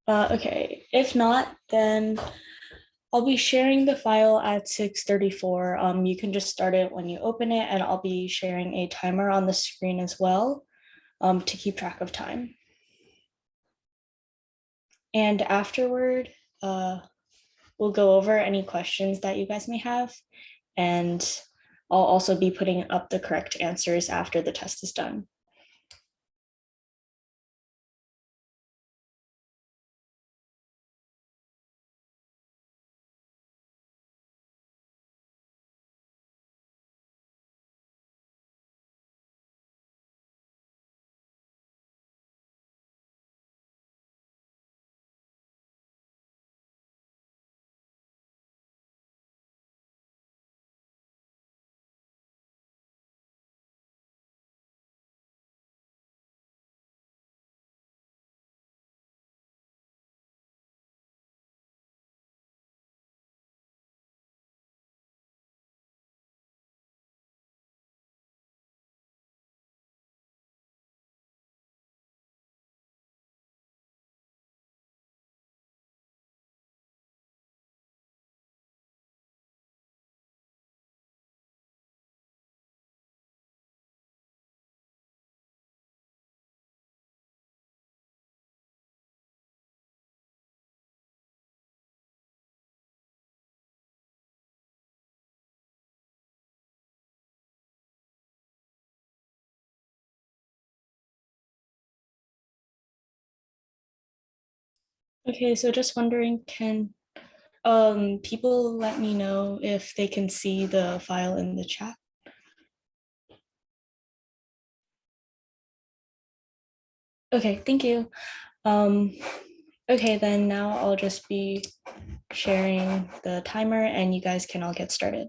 Okay, if not, then I'll be sharing the file at 6:34. You can just start it when you open it, and I'll be sharing a timer on the screen as well, to keep track of time. And afterward, we'll go over any questions that you guys may have, and I'll also be putting up the correct answers after the test is done. Okay, so just wondering, can people let me know if they can see the file in the chat? Okay, thank you. Um, okay, then now I'll just be sharing the timer and you guys can all get started.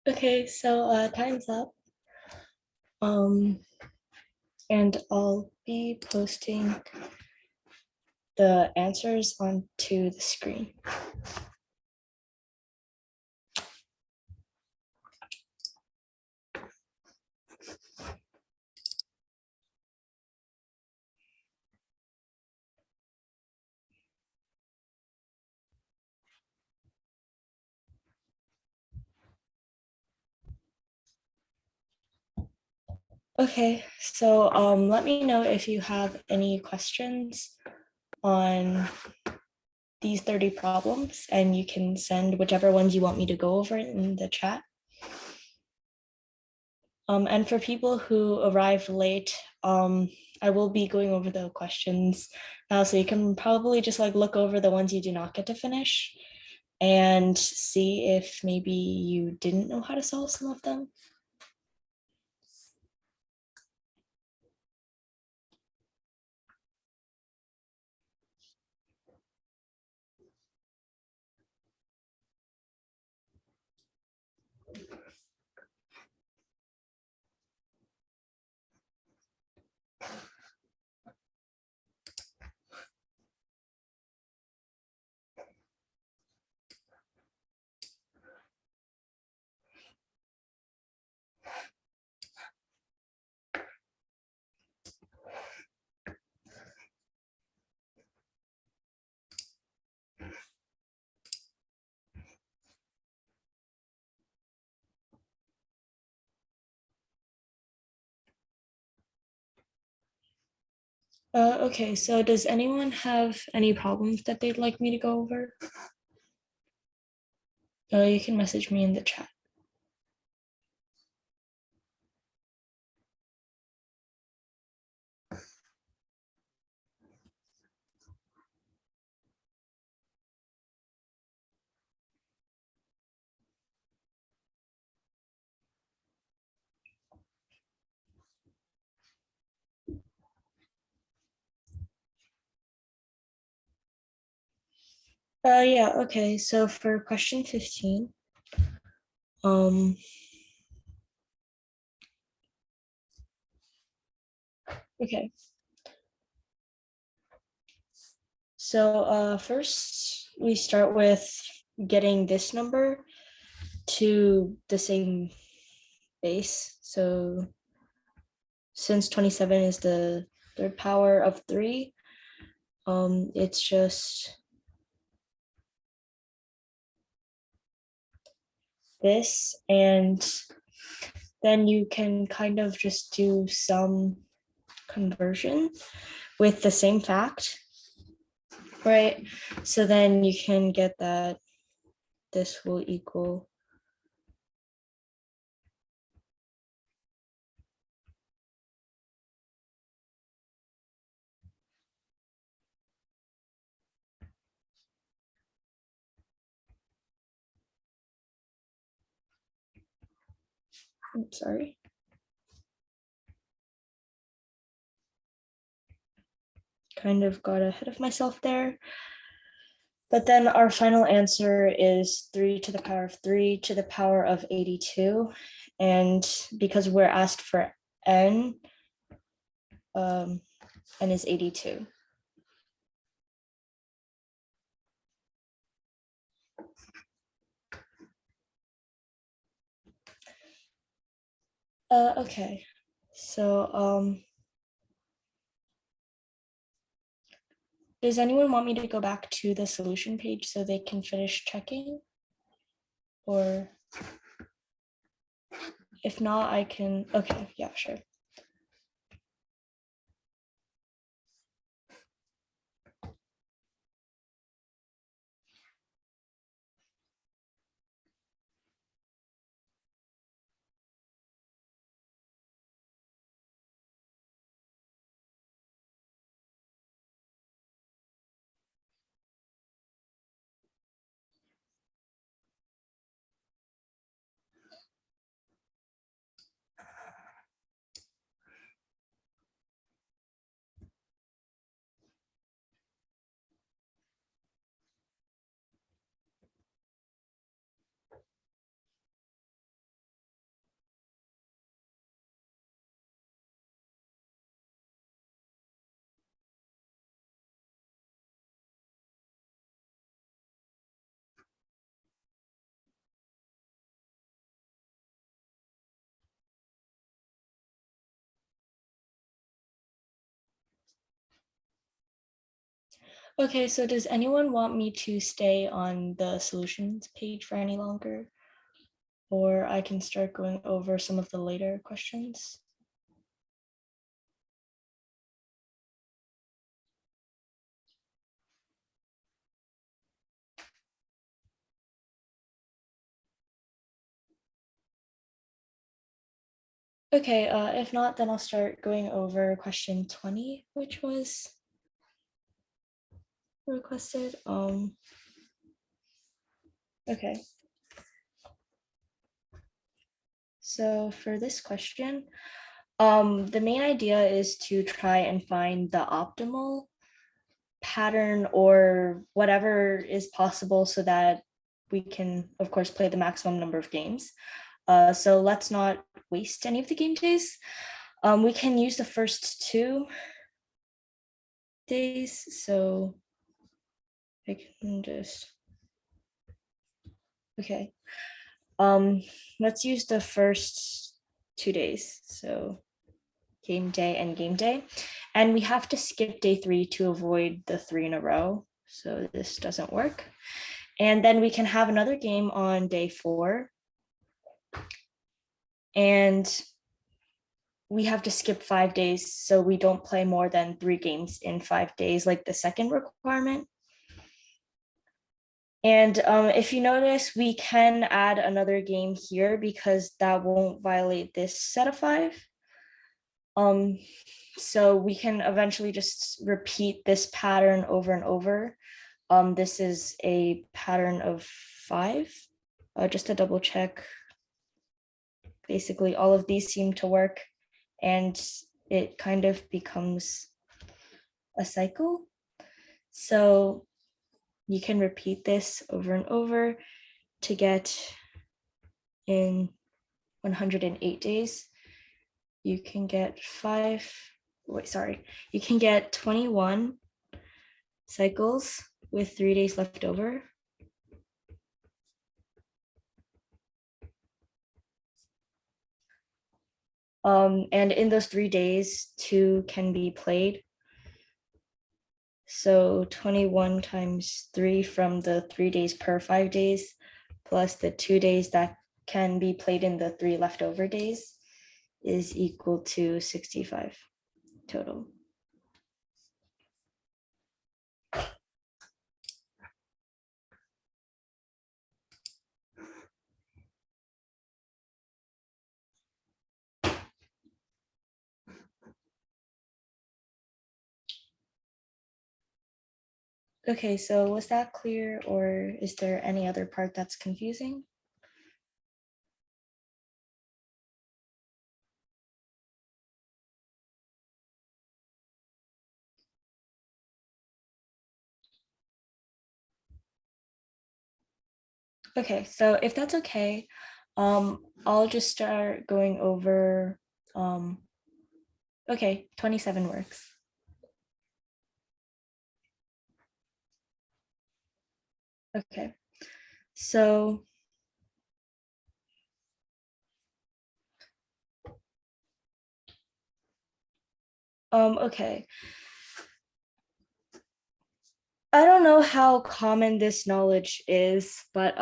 Okay, so time's up. And I'll be posting the answers onto the screen. Okay, so let me know if you have any questions on these 30 problems, and you can send whichever ones you want me to go over in the chat. And for people who arrived late, I will be going over the questions now, so you can probably just like look over the ones you do not get to finish and see if maybe you didn't know how to solve some of them. Okay, so does anyone have any problems that they'd like me to go over? You can message me in the chat. Yeah, okay, so for question 15, okay. So first we start with getting this number to the same base. So since 27 is the third power of 3, it's just this, and then you can kind of just do some conversion with the same fact, right? So then you can get that this will equal sorry. Kind of got ahead of myself there. But then our final answer is 3 to the power of 3 to the power of 82. And because we're asked for n, n is 82. Okay, so does anyone want me to go back to the solution page so they can finish checking? Or if not, I can, okay, yeah, sure. Okay, so does anyone want me to stay on the solutions page for any longer? Or I can start going over some of the later questions. Okay, if not, then I'll start going over question 20, which was requested. Okay. So for this question, the main idea is to try and find the optimal pattern or whatever is possible so that we can, of course, play the maximum number of games. So let's not waste any of the game days. We can use the first 2 days. So I can just, okay. Let's use the first 2 days. So game day and game day. And we have to skip day 3 to avoid the 3 in a row. So this doesn't work. And then we can have another game on day 4. And we have to skip 5 days. So we don't play more than 3 games in 5 days, like the second requirement. And if you notice, we can add another game here because that won't violate this set of 5. So we can eventually just repeat this pattern over and over. This is a pattern of 5. Just to double check, basically all of these seem to work, and it kind of becomes a cycle. So you can repeat this over and over to get in 108 days. You can get you can get 21 cycles with 3 days left over. And in those 3 days, 2 can be played. So 21 times 3 from the 3 days per 5 days, plus the 2 days that can be played in the 3 leftover days is equal to 65 total. Okay, so was that clear, or is there any other part that's confusing? Okay, so if that's okay, I'll just start going over, okay, 27 works. Okay, so okay. I don't know how common this knowledge is, but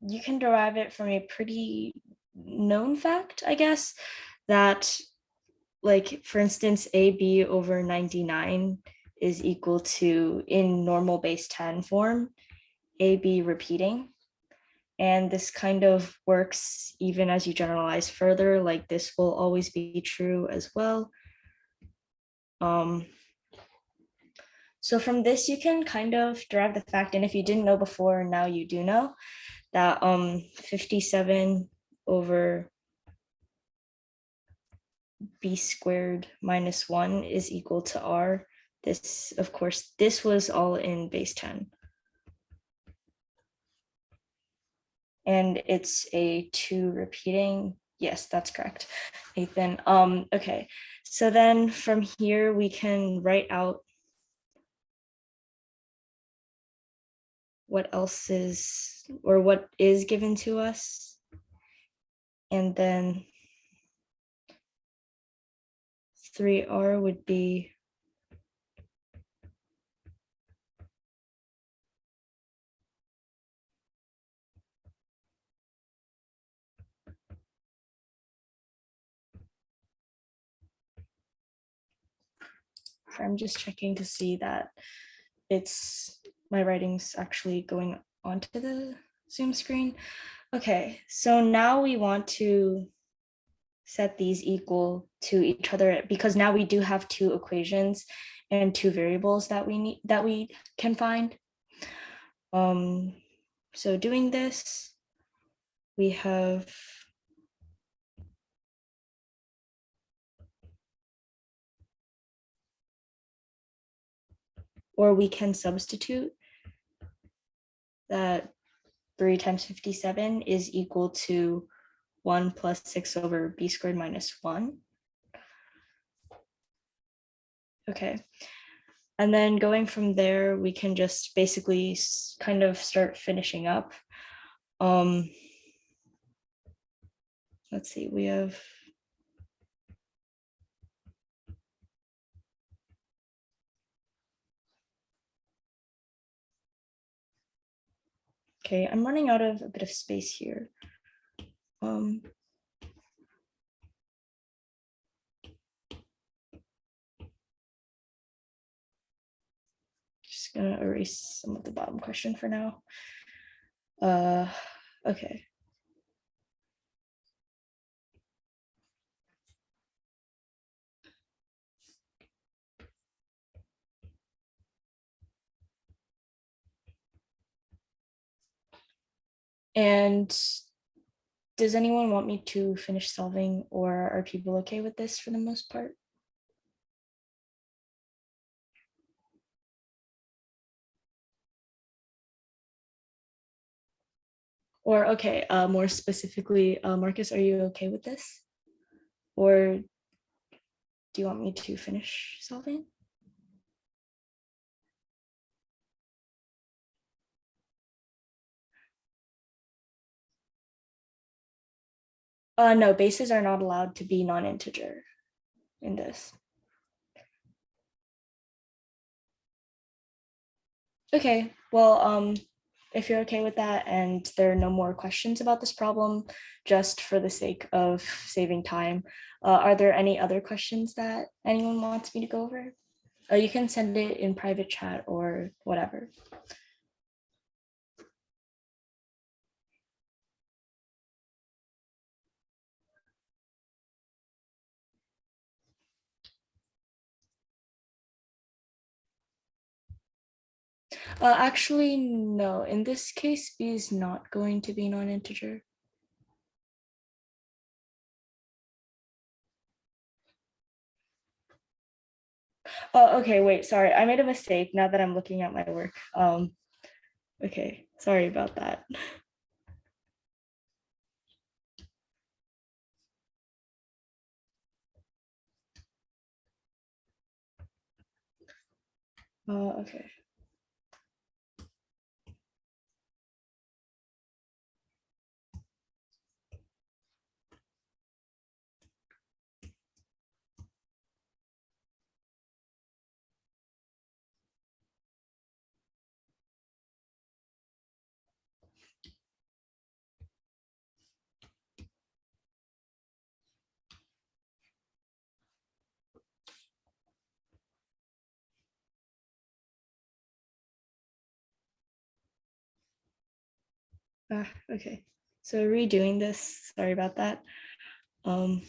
you can derive it from a pretty known fact, I guess, that, like, for instance, AB over 99 is equal to, in normal base 10 form, AB repeating. And this kind of works even as you generalize further, like this will always be true as well. So from this, you can kind of derive the fact, and if you didn't know before, now you do know, that 57 over b squared minus 1 is equal to r. This, of course, this was all in base 10. And it's a 2 repeating. Yes, that's correct, Nathan. Okay, so then from here, we can write out what else is, or what is given to us. And then 3r would be I'm just checking to see that my writing's actually going onto the Zoom screen. Okay, so now we want to set these equal to each other because now we do have two equations and two variables that we can find. So doing this, we have or we can substitute that 3 times 57 is equal to 1 plus 6 over b squared minus 1. Okay. And then going from there, we can just basically kind of start finishing up. Let's see, we have okay, I'm running out of a bit of space here. Just gonna erase some of the bottom question for now. Okay. And does anyone want me to finish solving, or are people okay with this for the most part? Or okay, more specifically, Marcus, are you okay with this? Or do you want me to finish solving? No, bases are not allowed to be non-integer in this. Okay, well, if you're okay with that and there are no more questions about this problem, just for the sake of saving time, are there any other questions that anyone wants me to go over? You can send it in private chat or whatever. Actually, no. In this case, b is not going to be non-integer. Oh, okay, wait, sorry. I made a mistake now that I'm looking at my work. Okay, sorry about that. Okay. Okay, so redoing this, sorry about that. 3r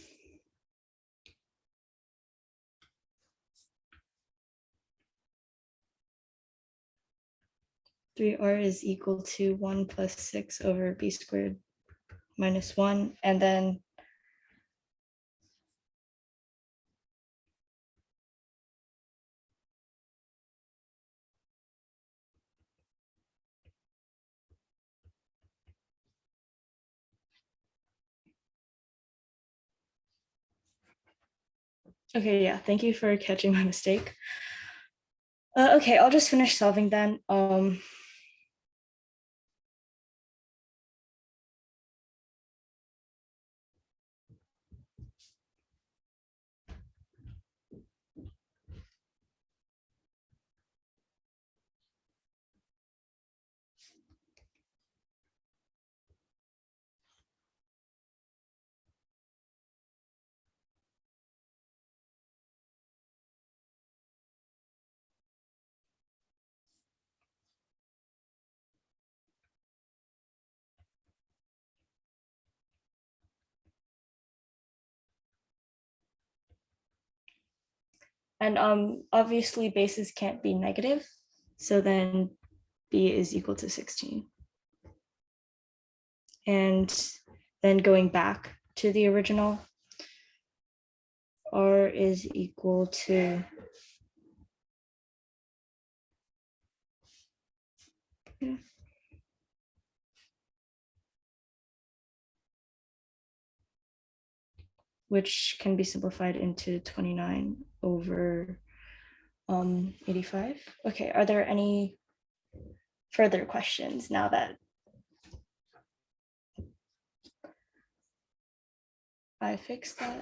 is equal to 1 plus 6 over b squared minus 1, and then okay, yeah, thank you for catching my mistake. Okay, I'll just finish solving then. And obviously bases can't be negative. So then B is equal to 16. And then going back to the original, R is equal to which can be simplified into 29 over 85. Okay, are there any further questions now that I fixed that?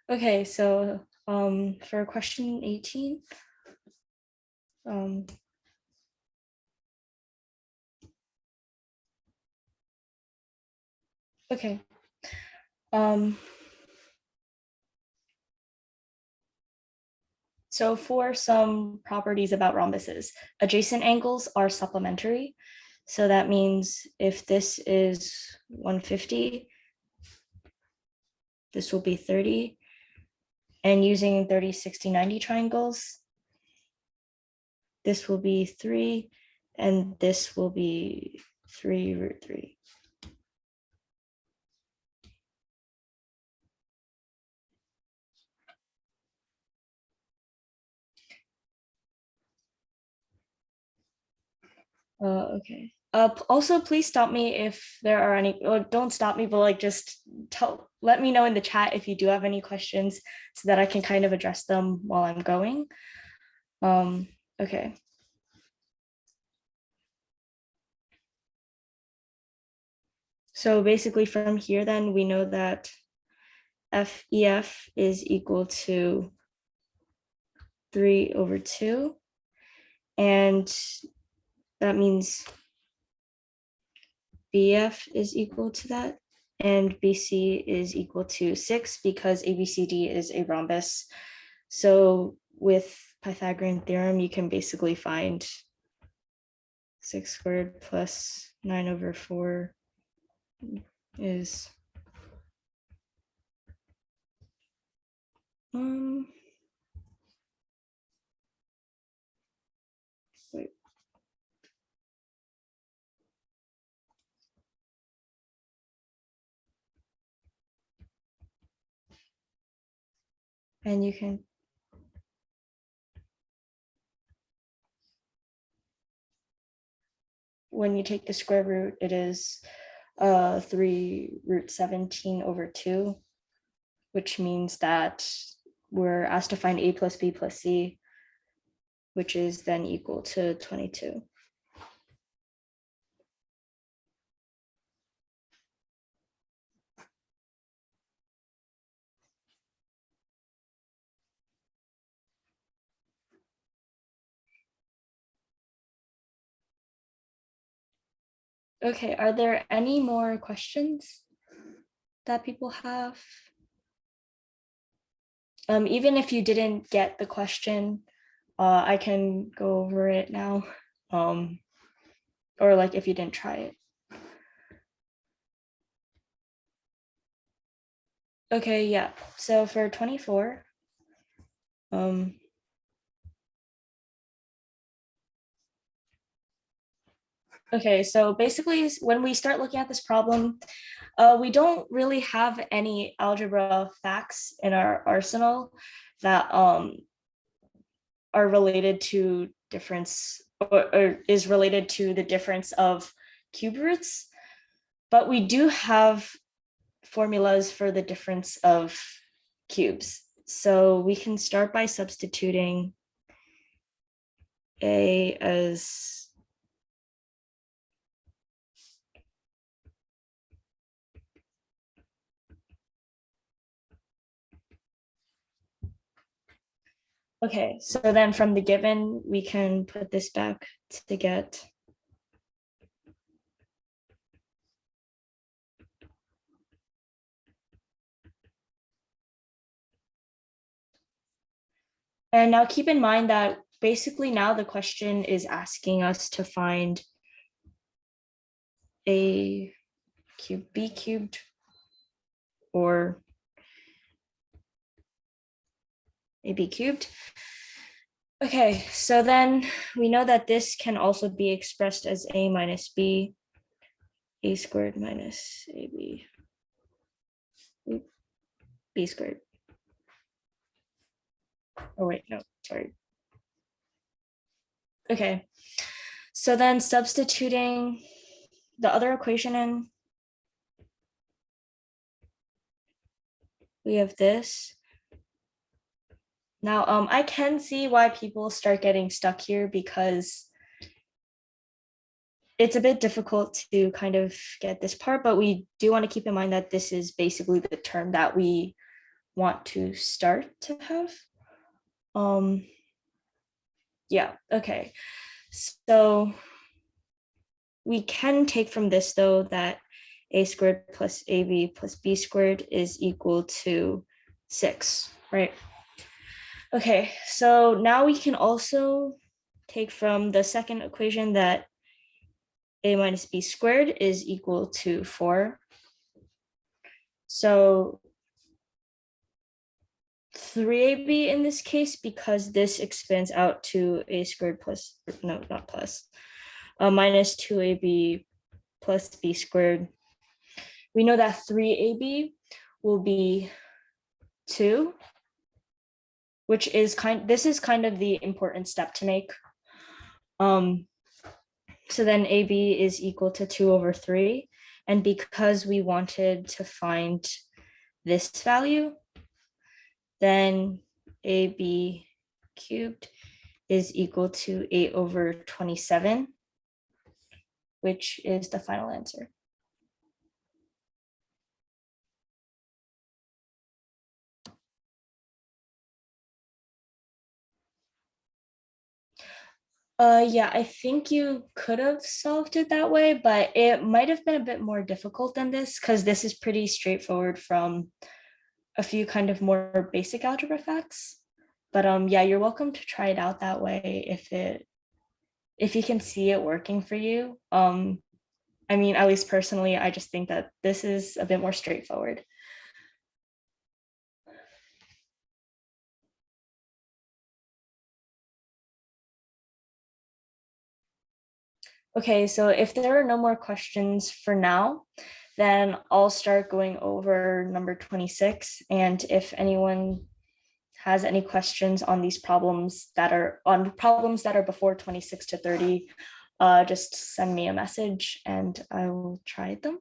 Okay, so for question 18, okay. So for some properties about rhombuses, adjacent angles are supplementary. So that means if this is 150, this will be 30. And using 30, 60, 90 triangles, this will be 3, and this will be 3 root 3. Okay. Also, please stop me if there are any, or don't stop me, but like just let me know in the chat if you do have any questions so that I can kind of address them while I'm going. Okay. So basically from here, then we know that FEF is equal to 3 over 2. And that means BF is equal to that. And BC is equal to 6 because ABCD is a rhombus. So with Pythagorean theorem, you can basically find 6 squared plus 9 over 4 is wait. And you can when you take the square root, it is 3 root 17 over 2, which means that we're asked to find A plus B plus C, which is then equal to 22. Okay, are there any more questions that people have? Even if you didn't get the question, I can go over it now. Or like if you didn't try it. Okay, yeah. So for 24, okay, so basically when we start looking at this problem, we don't really have any algebra facts in our arsenal that are related to difference or is related to the difference of cube roots, but we do have formulas for the difference of cubes. So we can start by substituting A as okay, so then from the given, we can put this back to get and now keep in mind that basically now the question is asking us to find A cubed, B cubed, or AB cubed. Okay, so then we know that this can also be expressed as A minus B, A squared minus AB, B squared. Oh wait, no, sorry. Okay, so then substituting the other equation in, we have this. Now, I can see why people start getting stuck here because it's a bit difficult to kind of get this part, but we do want to keep in mind that this is basically the term that we want to start to have. Yeah, okay. So we can take from this though that A squared plus AB plus B squared is equal to 6, right? Okay, so now we can also take from the second equation that A minus B squared is equal to 4. So 3AB in this case, because this expands out to A squared plus, no, not plus, minus 2AB plus B squared. We know that 3AB will be 2, which is this is kind of the important step to make. So then AB is equal to 2 over 3. And because we wanted to find this value, then AB cubed is equal to 8 over 27, which is the final answer. Yeah, I think you could have solved it that way, but it might have been a bit more difficult than this because this is pretty straightforward from a few kind of more basic algebra facts. But yeah, you're welcome to try it out that way if you can see it working for you. I mean, at least personally, I just think that this is a bit more straightforward. Okay, so if there are no more questions for now, then I'll start going over number 26. And if anyone has any questions on these problems that are before 26 to 30, just send me a message and I will try them.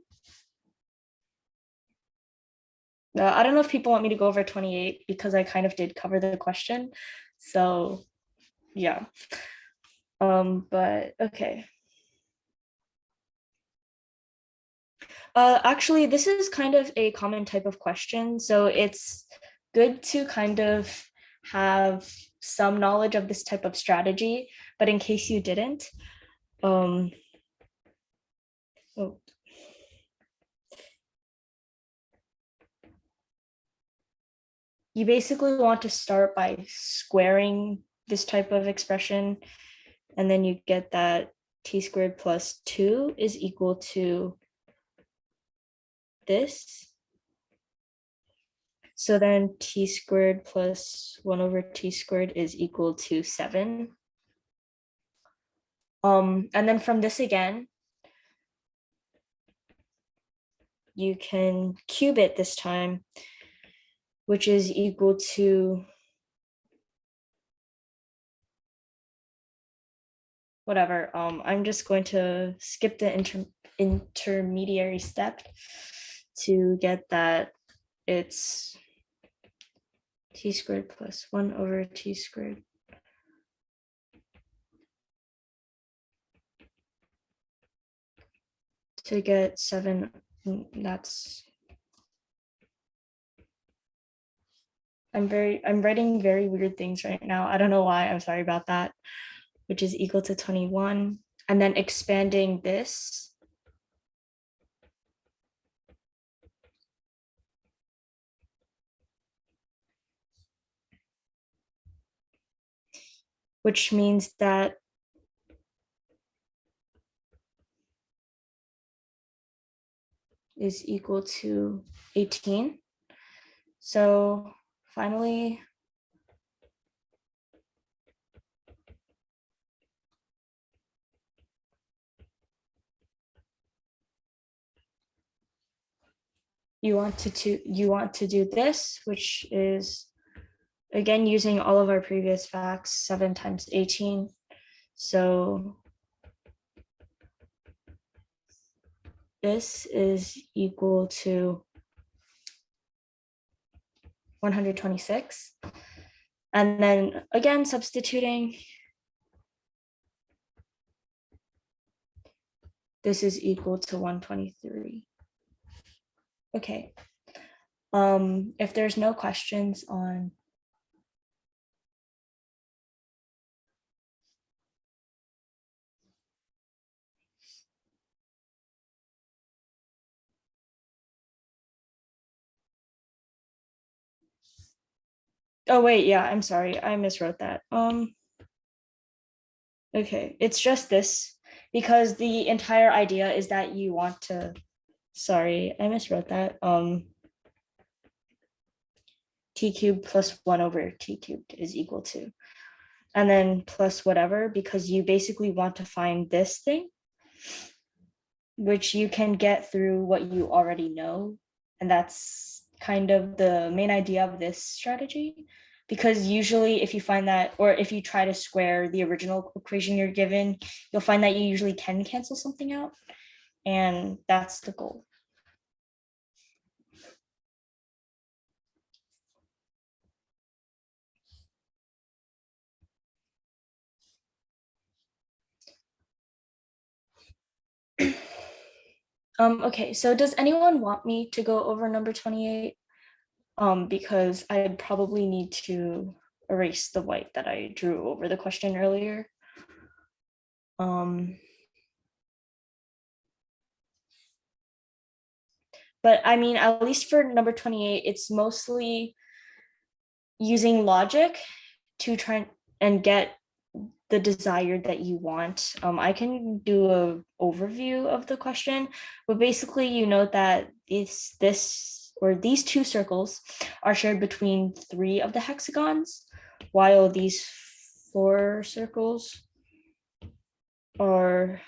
I don't know if people want me to go over 28 because I kind of did cover the question. So yeah. But okay. Actually, this is kind of a common type of question. So it's good to kind of have some knowledge of this type of strategy, but in case you didn't, oh, you basically want to start by squaring this type of expression, and then you get that t squared plus 2 is equal to this. So then t squared plus 1 over t squared is equal to 7. And then from this again, you can cube it this time, which is equal to whatever. I'm just going to skip the intermediary step to get that it's t squared plus 1 over t squared to get 7. That's I'm writing very weird things right now. I don't know why. I'm sorry about that. Which is equal to 21. And then expanding this, which means that is equal to 18. So finally, you want to do this, which is again using all of our previous facts, 7 times 18. So this is equal to 126. And then again, substituting, this is equal to 123. Okay. If there's no questions on oh wait, yeah, I'm sorry, I miswrote that. Okay, it's just this because the entire idea is that you want to, sorry, I miswrote that. T cubed plus 1 over t cubed is equal to, and then plus whatever, because you basically want to find this thing, which you can get through what you already know. And that's kind of the main idea of this strategy, because usually if you find that, or if you try to square the original equation you're given, you'll find that you usually can cancel something out. And that's the goal. Okay, so does anyone want me to go over number 28? Because I'd probably need to erase the white that I drew over the question earlier. But I mean, at least for number 28, it's mostly using logic to try and get the desired that you want. I can do an overview of the question, but basically you note that these two circles are shared between 3 of the hexagons, while these 4 circles are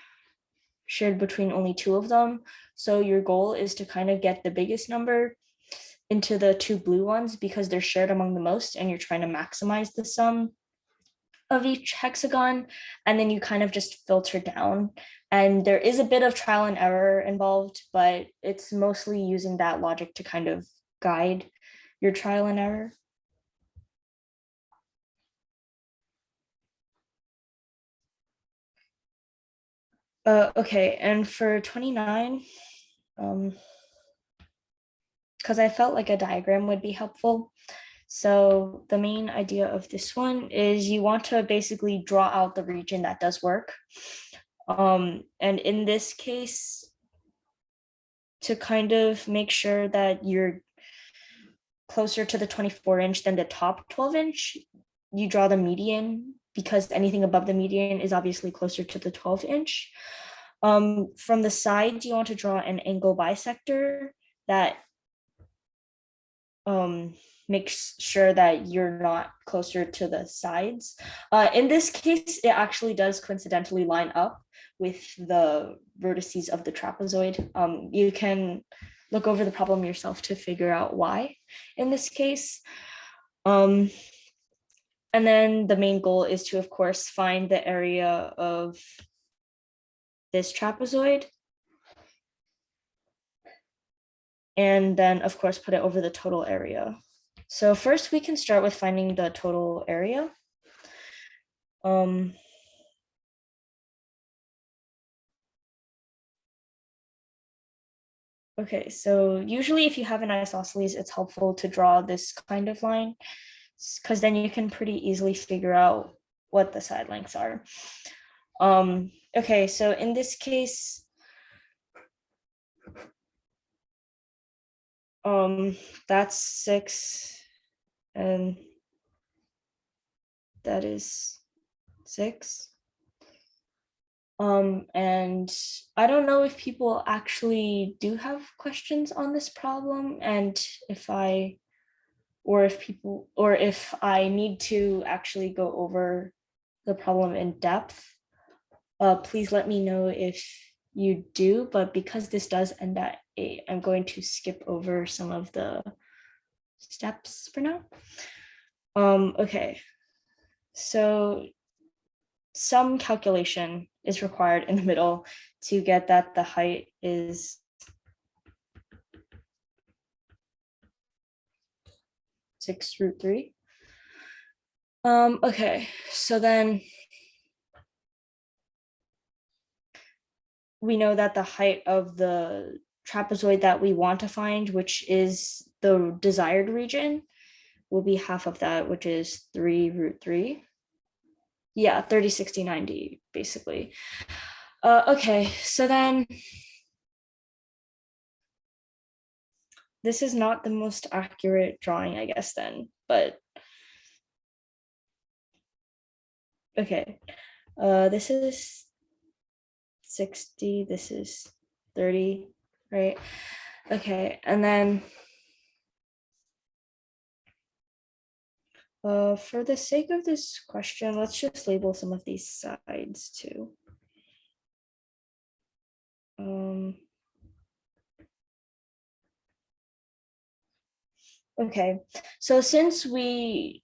shared between only 2 of them. So your goal is to kind of get the biggest number into the 2 blue ones because they're shared among the most, and you're trying to maximize the sum of each hexagon, and then you kind of just filter down. And there is a bit of trial and error involved, but it's mostly using that logic to kind of guide your trial and error. Okay, and for 29, because I felt like a diagram would be helpful. So the main idea of this one is you want to basically draw out the region that does work. And in this case, to kind of make sure that you're closer to the 24-inch than the top 12-inch, you draw the median, because anything above the median is obviously closer to the 12-inch. From the side, you want to draw an angle bisector that makes sure that you're not closer to the sides. In this case, it actually does coincidentally line up with the vertices of the trapezoid. You can look over the problem yourself to figure out why in this case. And then the main goal is to, of course, find the area of this trapezoid. And then, of course, put it over the total area. So first we can start with finding the total area. Okay, so usually if you have an isosceles, it's helpful to draw this kind of line, because then you can pretty easily figure out what the side lengths are. Okay, so in this case, that's 6, and that is 6. And I don't know if people actually do have questions on this problem, and if I need to actually go over the problem in depth. Please let me know if you do, but because this does end at 8, I'm going to skip over some of the steps for now. Okay, so some calculation is required in the middle to get that the height is 6√3. Okay, so then we know that the height of the trapezoid that we want to find, which is the desired region, will be half of that, which is 3√3. Yeah, 30, 60, 90, basically. Okay, so then this is not the most accurate drawing, I guess, then, but okay. This is 60, this is 30, right? Okay, and then for the sake of this question, let's just label some of these sides too. Okay, so since we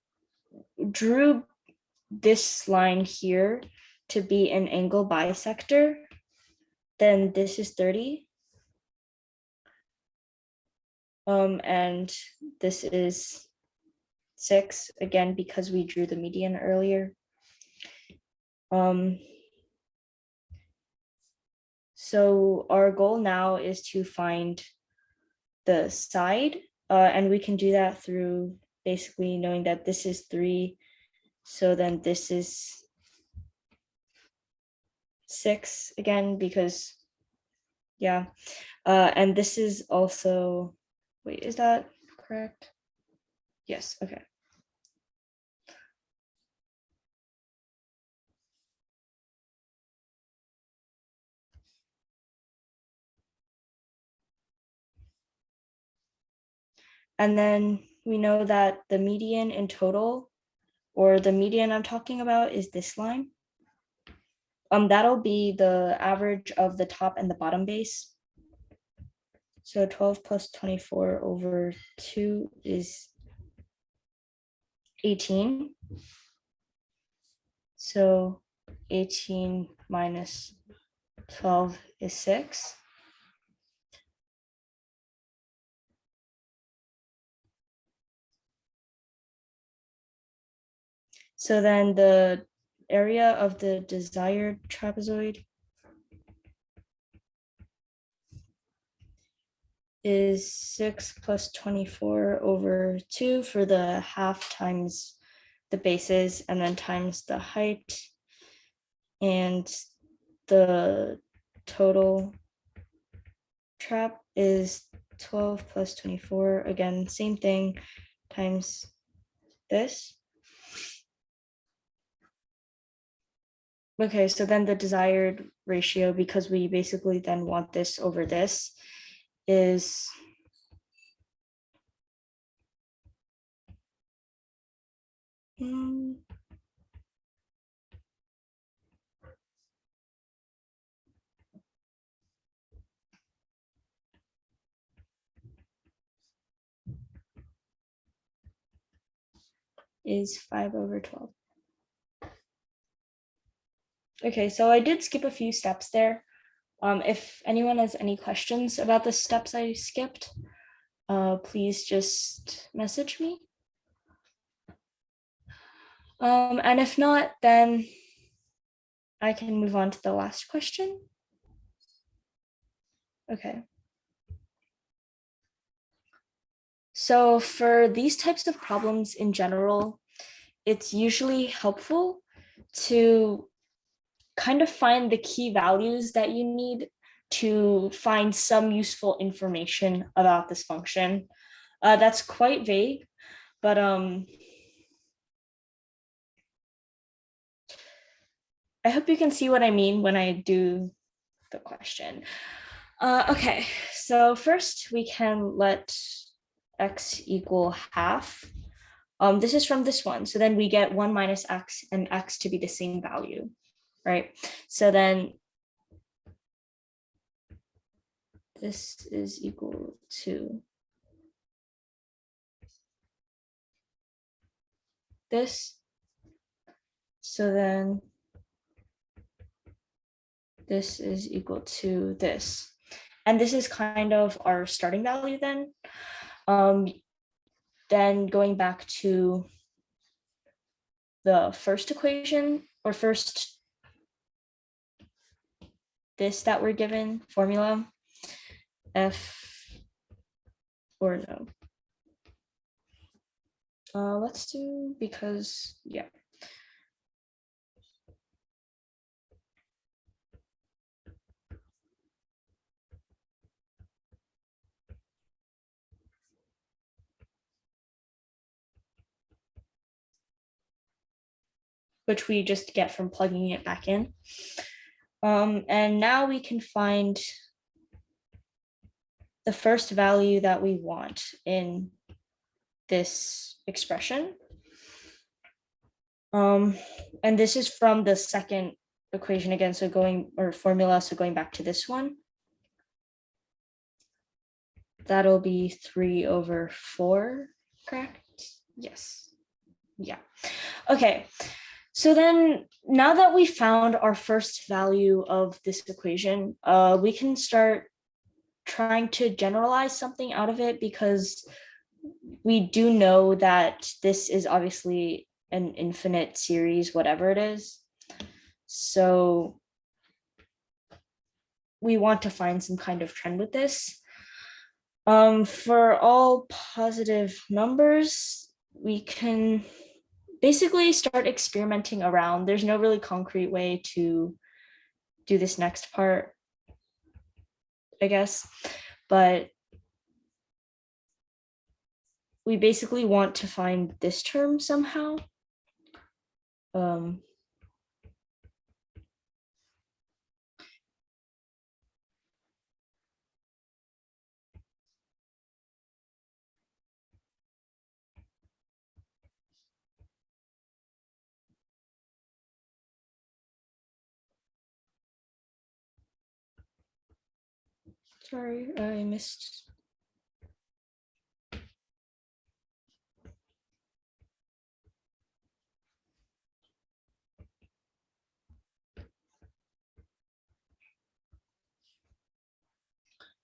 drew this line here to be an angle bisector, then this is 30. And this is 6, again, because we drew the median earlier. So our goal now is to find the side, and we can do that through basically knowing that this is 3, so then this is 6 again, because yeah, and this is also, wait, is that correct? Yes, okay. And then we know that the median in total, or the median I'm talking about, is this line. That'll be the average of the top and the bottom base. So 12 plus 24 over 2 is 18. So 18 minus 12 is 6. So then the area of the desired trapezoid is 6 plus 24 over 2 for the half times the bases, and then times the height, and the total trap is 12 plus 24, again, same thing, times this. Okay, so then the desired ratio, because we basically then want this over this, is is 5/12. Okay, so I did skip a few steps there. If anyone has any questions about the steps I skipped, please just message me. And if not, then I can move on to the last question. Okay. So for these types of problems in general, it's usually helpful to kind of find the key values that you need to find some useful information about this function. That's quite vague, but I hope you can see what I mean when I do the question. Okay, so first we can let x equal half. This is from this one. So then we get 1 minus x and x to be the same value, right? So then this is equal to this. So then this is equal to this. And this is kind of our starting value then. Then going back to the first equation, or first this that we're given, formula, f, or no. Let's do, because, yeah. Which we just get from plugging it back in. And now we can find the first value that we want in this expression. And this is from the second equation again, so formula, so going back to this one. That'll be 3/4, correct? Yes. Yeah. Okay. So then now that we found our first value of this equation, we can start trying to generalize something out of it, because we do know that this is obviously an infinite series, whatever it is. So we want to find some kind of trend with this. For all positive numbers, we can basically start experimenting around. There's no really concrete way to do this next part, I guess, but we basically want to find this term somehow. Sorry, I missed.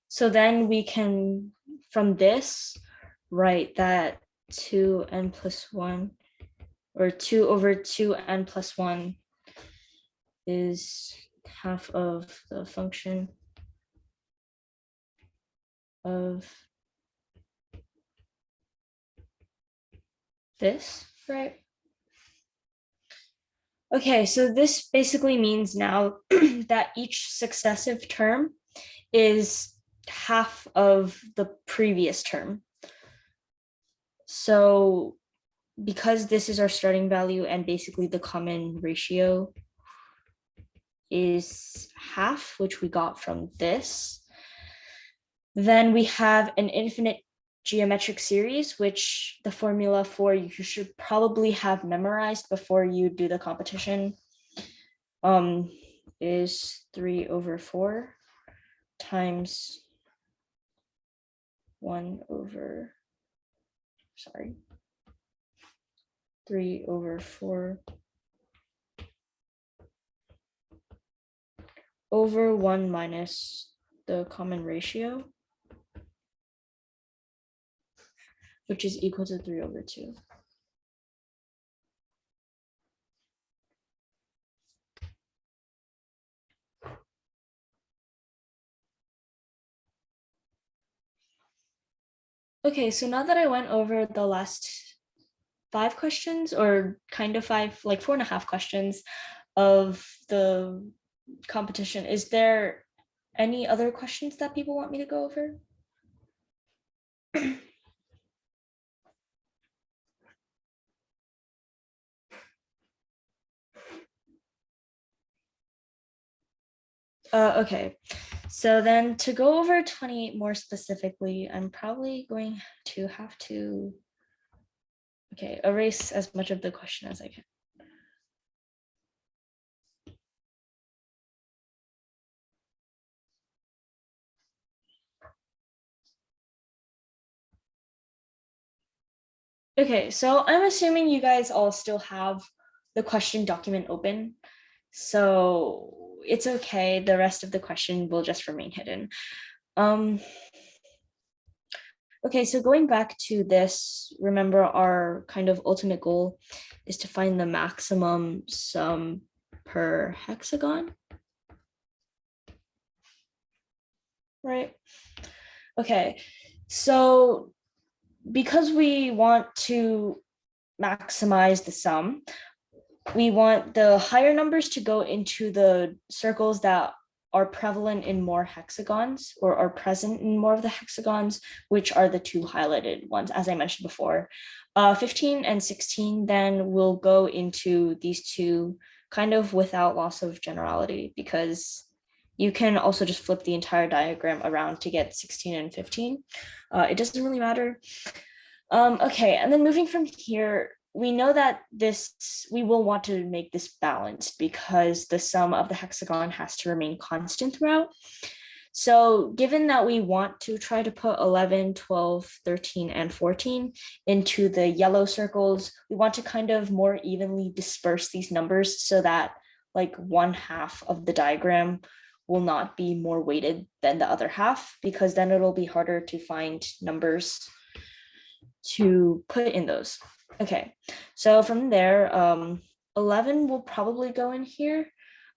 So then we can, from this, write that 2n plus 1, or 2/2n plus 1 is half of the function of this, right? Okay, so this basically means now that each successive term is half of the previous term. So because this is our starting value and basically the common ratio is half, which we got from this, then we have an infinite geometric series, which the formula for you should probably have memorized before you do the competition, is 3/4 times 3/4 over 1 minus the common ratio, which is equal to 3/2. Okay, so now that I went over the last 5 questions, or kind of 5, like 4.5 questions of the competition, is there any other questions that people want me to go over? Okay, so then to go over 28 more specifically, I'm probably going to have to, okay, erase as much of the question as I can. Okay, so I'm assuming you guys all still have the question document open. So it's okay. The rest of the question will just remain hidden. Okay, so going back to this, remember our kind of ultimate goal is to find the maximum sum per hexagon, right? Okay, so because we want to maximize the sum, we want the higher numbers to go into the circles that are prevalent in more hexagons or are present in more of the hexagons, which are the two highlighted ones, as I mentioned before. 15 and 16 then will go into these two kind of without loss of generality, because you can also just flip the entire diagram around to get 16 and 15. It doesn't really matter. Okay, and then moving from here, we know that we will want to make this balanced because the sum of the hexagon has to remain constant throughout. So given that we want to try to put 11, 12, 13, and 14 into the yellow circles, we want to kind of more evenly disperse these numbers so that like one half of the diagram will not be more weighted than the other half, because then it'll be harder to find numbers to put in those. Okay, so from there, 11 will probably go in here.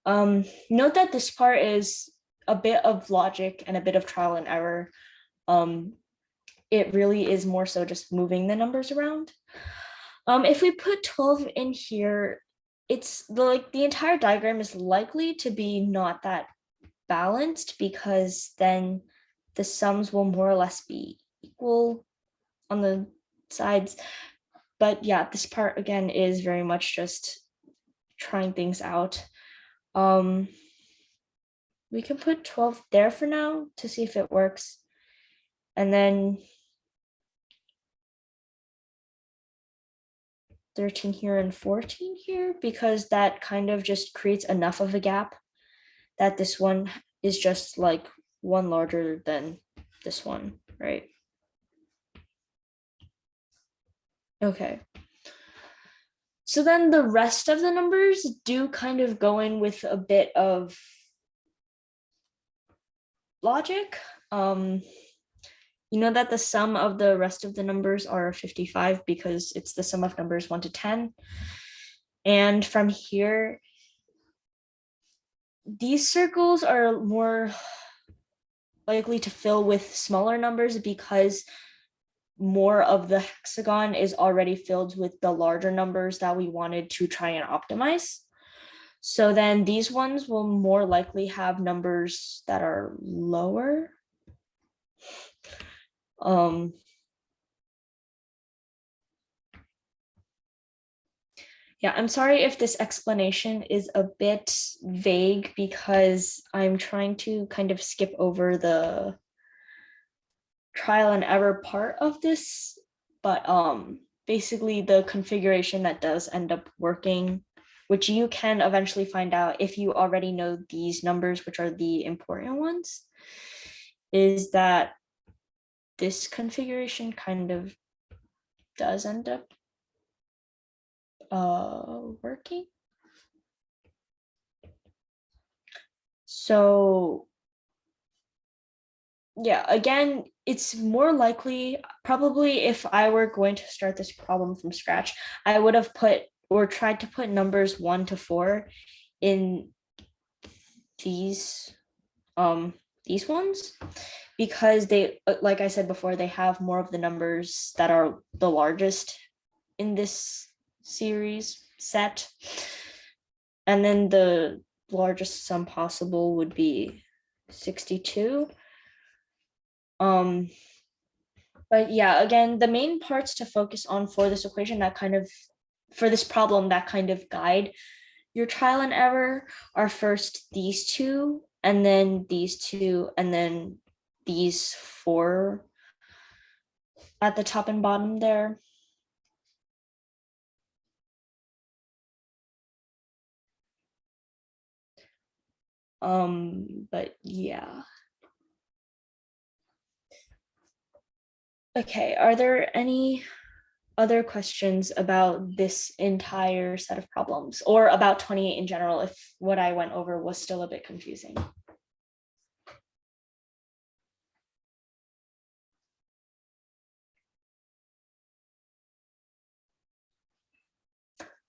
Note that this part is a bit of logic and a bit of trial and error. It really is more so just moving the numbers around. If we put 12 in here, it's like the entire diagram is likely to be not that balanced, because then the sums will more or less be equal on the sides. But yeah, this part again is very much just trying things out. We can put 12 there for now to see if it works. And then 13 here and 14 here, because that kind of just creates enough of a gap that this one is just like one larger than this one, right? Okay. So then the rest of the numbers do kind of go in with a bit of logic. You know that the sum of the rest of the numbers are 55 because it's the sum of numbers 1 to 10. And from here, these circles are more likely to fill with smaller numbers because more of the hexagon is already filled with the larger numbers that we wanted to try and optimize. So then these ones will more likely have numbers that are lower. Yeah, I'm sorry if this explanation is a bit vague because I'm trying to kind of skip over the trial and error part of this, but basically the configuration that does end up working, which you can eventually find out if you already know these numbers, which are the important ones, is that this configuration kind of does end up working. So yeah, again, it's more likely, probably if I were going to start this problem from scratch, I would have put or tried to put numbers 1 to 4 in these ones, because they, like I said before, they have more of the numbers that are the largest in this series set. And then the largest sum possible would be 62. But yeah, again, the main parts to focus on for this equation that kind of, for this problem that kind of guide your trial and error are first these two, and then these two, and then these four at the top and bottom there. But yeah. Okay, are there any other questions about this entire set of problems or about 28 in general if what I went over was still a bit confusing?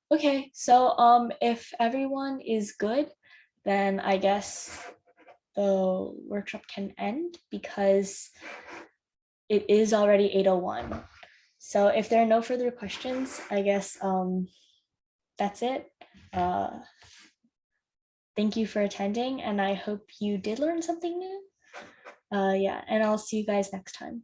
Okay, so if everyone is good, then I guess the workshop can end because it is already 8:01. So if there are no further questions, I guess that's it. Thank you for attending, and I hope you did learn something new. Yeah, and I'll see you guys next time.